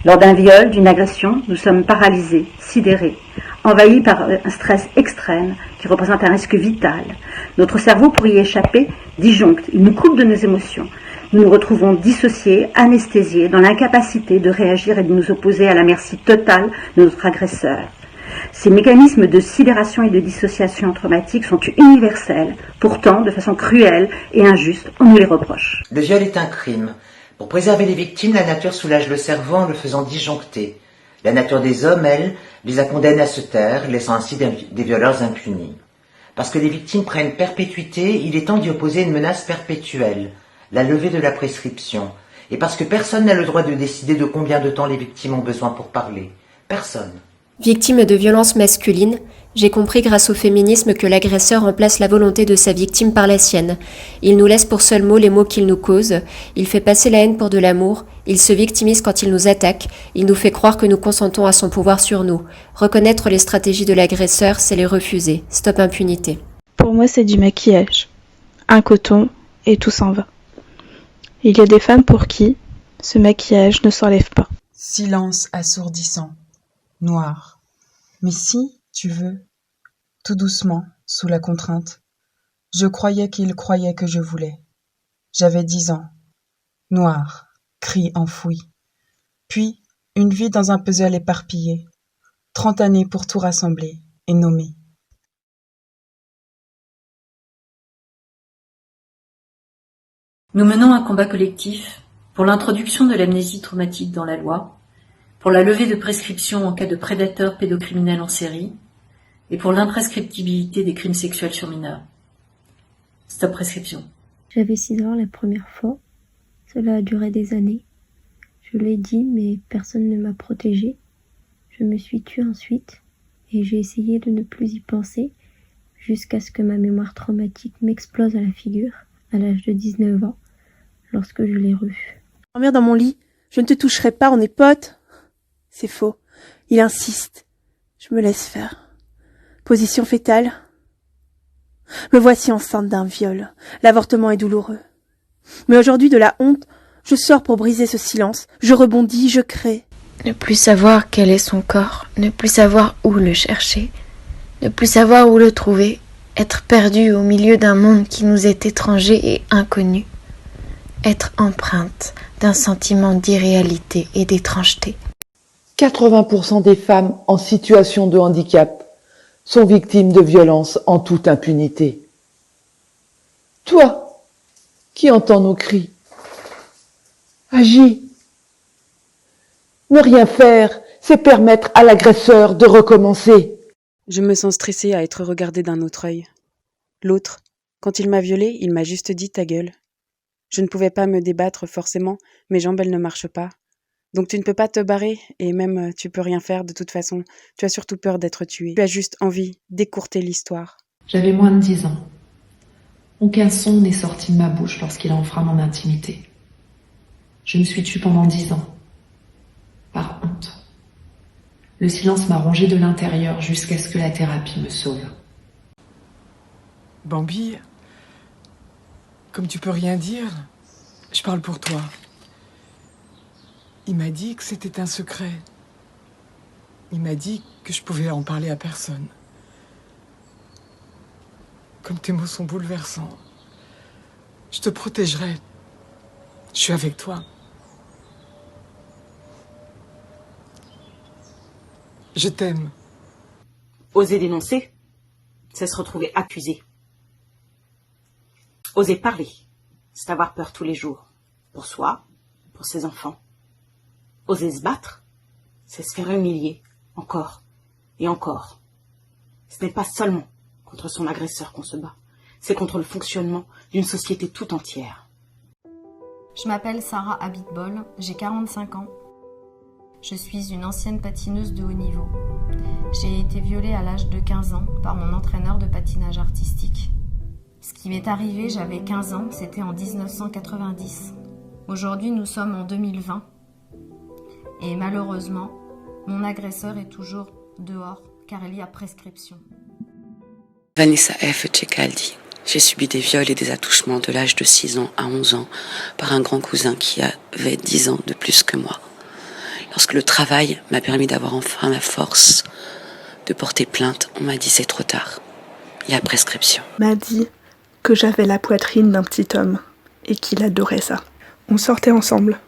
Lors d'un viol, d'une agression, nous sommes paralysés, sidérés, envahis par un stress extrême qui représente un risque vital. Notre cerveau, pour y échapper, disjoncte, il nous coupe de nos émotions. Nous nous retrouvons dissociés, anesthésiés, dans l'incapacité de réagir et de nous opposer à la merci totale de notre agresseur. Ces mécanismes de sidération et de dissociation traumatique sont universels. Pourtant, de façon cruelle et injuste, on nous les reproche. Le viol est un crime. Pour préserver les victimes, la nature soulage le cerveau en le faisant disjoncter. La nature des hommes, elle, les a condamnés à se taire, laissant ainsi des violeurs impunis. Parce que les victimes prennent perpétuité, il est temps d'y opposer une menace perpétuelle, la levée de la prescription. Et parce que personne n'a le droit de décider de combien de temps les victimes ont besoin pour parler. Personne. Victime de violences masculines, j'ai compris grâce au féminisme que l'agresseur remplace la volonté de sa victime par la sienne. Il nous laisse pour seul mot les maux qu'il nous cause, il fait passer la haine pour de l'amour, il se victimise quand il nous attaque, il nous fait croire que nous consentons à son pouvoir sur nous. Reconnaître les stratégies de l'agresseur, c'est les refuser. Stop impunité. Pour moi, c'est du maquillage. Un coton et tout s'en va. Il y a des femmes pour qui ce maquillage ne s'enlève pas. Silence assourdissant. Noir. Mais si, tu veux, tout doucement, sous la contrainte. Je croyais qu'il croyait que je voulais. J'avais 10 ans. Noir, cri enfoui. Puis, une vie dans un puzzle éparpillé. 30 années pour tout rassembler et nommer. Nous menons un combat collectif pour l'introduction de l'amnésie traumatique dans la loi, pour la levée de prescription en cas de prédateurs pédocriminels en série et pour l'imprescriptibilité des crimes sexuels sur mineurs. Stop prescription. J'avais 6 ans la première fois. Cela a duré des années. Je l'ai dit, mais personne ne m'a protégée. Je me suis tue ensuite et j'ai essayé de ne plus y penser jusqu'à ce que ma mémoire traumatique m'explose à la figure à l'âge de 19 ans lorsque je l'ai rue. Dormir dans mon lit, je ne te toucherai pas, on est potes. C'est faux. Il insiste. Je me laisse faire. Position fétale. Me voici enceinte d'un viol. L'avortement est douloureux. Mais aujourd'hui, de la honte, je sors pour briser ce silence. Je rebondis, je crée. Ne plus savoir quel est son corps, ne plus savoir où le chercher, ne plus savoir où le trouver, être perdu au milieu d'un monde qui nous est étranger et inconnu, être empreinte d'un sentiment d'irréalité et d'étrangeté. 80% des femmes en situation de handicap sont victimes de violences en toute impunité. Toi, qui entends nos cris, agis. Ne rien faire, c'est permettre à l'agresseur de recommencer. Je me sens stressée à être regardée d'un autre œil. L'autre, quand il m'a violée, il m'a juste dit ta gueule. Je ne pouvais pas me débattre forcément, mes jambes elles ne marchent pas. Donc tu ne peux pas te barrer, et même tu peux rien faire de toute façon. Tu as surtout peur d'être tué. Tu as juste envie d'écourter l'histoire. J'avais moins de 10 ans. Aucun son n'est sorti de ma bouche lorsqu'il enfreint mon intimité. Je me suis tue pendant 10 ans. Par honte. Le silence m'a rongé de l'intérieur jusqu'à ce que la thérapie me sauve. Bambi, comme tu peux rien dire, je parle pour toi. Il m'a dit que c'était un secret. Il m'a dit que je pouvais en parler à personne. Comme tes mots sont bouleversants, je te protégerai. Je suis avec toi. Je t'aime. Oser dénoncer, c'est se retrouver accusé. Oser parler, c'est avoir peur tous les jours. Pour soi, pour ses enfants. Oser se battre, c'est se faire humilier, encore et encore. Ce n'est pas seulement contre son agresseur qu'on se bat, c'est contre le fonctionnement d'une société tout entière. Je m'appelle Sarah Abitbol, j'ai 45 ans. Je suis une ancienne patineuse de haut niveau. J'ai été violée à l'âge de 15 ans par mon entraîneur de patinage artistique. Ce qui m'est arrivé, j'avais 15 ans, c'était en 1990. Aujourd'hui, nous sommes en 2020. Et malheureusement, mon agresseur est toujours dehors, car il y a prescription. Vanessa F. Tchekaldi. J'ai subi des viols et des attouchements de l'âge de 6 ans à 11 ans par un grand cousin qui avait 10 ans de plus que moi. Lorsque le travail m'a permis d'avoir enfin la force de porter plainte, on m'a dit c'est trop tard. Il y a prescription. M'a dit que j'avais la poitrine d'un petit homme et qu'il adorait ça. On sortait ensemble.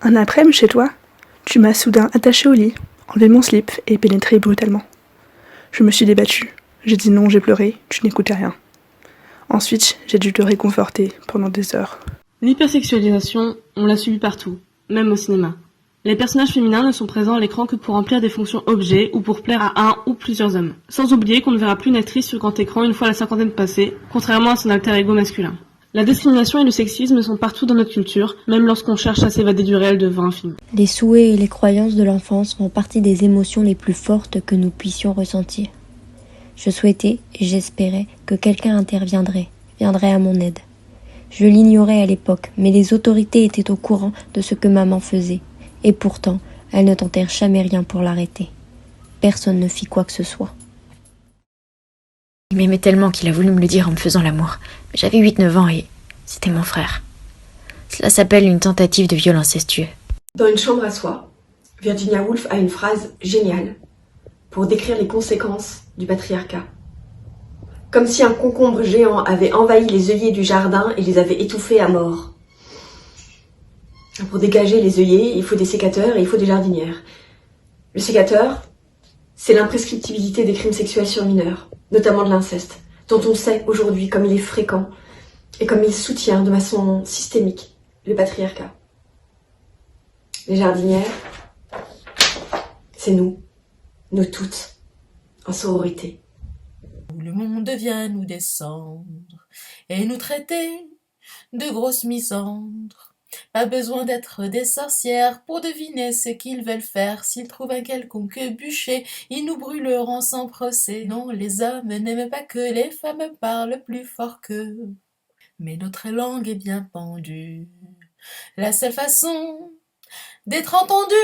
Un après-midi chez toi, tu m'as soudain attaché au lit, enlevé mon slip et pénétré brutalement. Je me suis débattue. J'ai dit non, j'ai pleuré, tu n'écoutais rien. Ensuite, j'ai dû te réconforter pendant des heures. L'hypersexualisation, on l'a subie partout, même au cinéma. Les personnages féminins ne sont présents à l'écran que pour remplir des fonctions objets ou pour plaire à un ou plusieurs hommes. Sans oublier qu'on ne verra plus une actrice sur grand écran une fois la cinquantaine passée, contrairement à son alter ego masculin. La discrimination et le sexisme sont partout dans notre culture, même lorsqu'on cherche à s'évader du réel devant un film. Les souhaits et les croyances de l'enfance font partie des émotions les plus fortes que nous puissions ressentir. Je souhaitais et j'espérais que quelqu'un interviendrait, viendrait à mon aide. Je l'ignorais à l'époque, mais les autorités étaient au courant de ce que maman faisait. Et pourtant, elles ne tentèrent jamais rien pour l'arrêter. Personne ne fit quoi que ce soit. Il m'aimait tellement qu'il a voulu me le dire en me faisant l'amour. J'avais 8-9 ans et c'était mon frère. Cela s'appelle une tentative de viol incestueux. Dans Une chambre à soi, Virginia Woolf a une phrase géniale pour décrire les conséquences du patriarcat. Comme si un concombre géant avait envahi les œillets du jardin et les avait étouffés à mort. Pour dégager les œillets, il faut des sécateurs et il faut des jardinières. Le sécateur, c'est l'imprescriptibilité des crimes sexuels sur mineurs, notamment de l'inceste, dont on sait aujourd'hui comme il est fréquent et comme il soutient de façon systémique le patriarcat. Les jardinières, c'est nous toutes, en sororité. Le monde vient nous descendre et nous traiter de grosses misandres. Pas besoin d'être des sorcières pour deviner ce qu'ils veulent faire. S'ils trouvent un quelconque bûcher, ils nous brûleront sans procès. Non, les hommes n'aiment pas que les femmes parlent plus fort qu'eux. Mais notre langue est bien pendue. La seule façon d'être entendue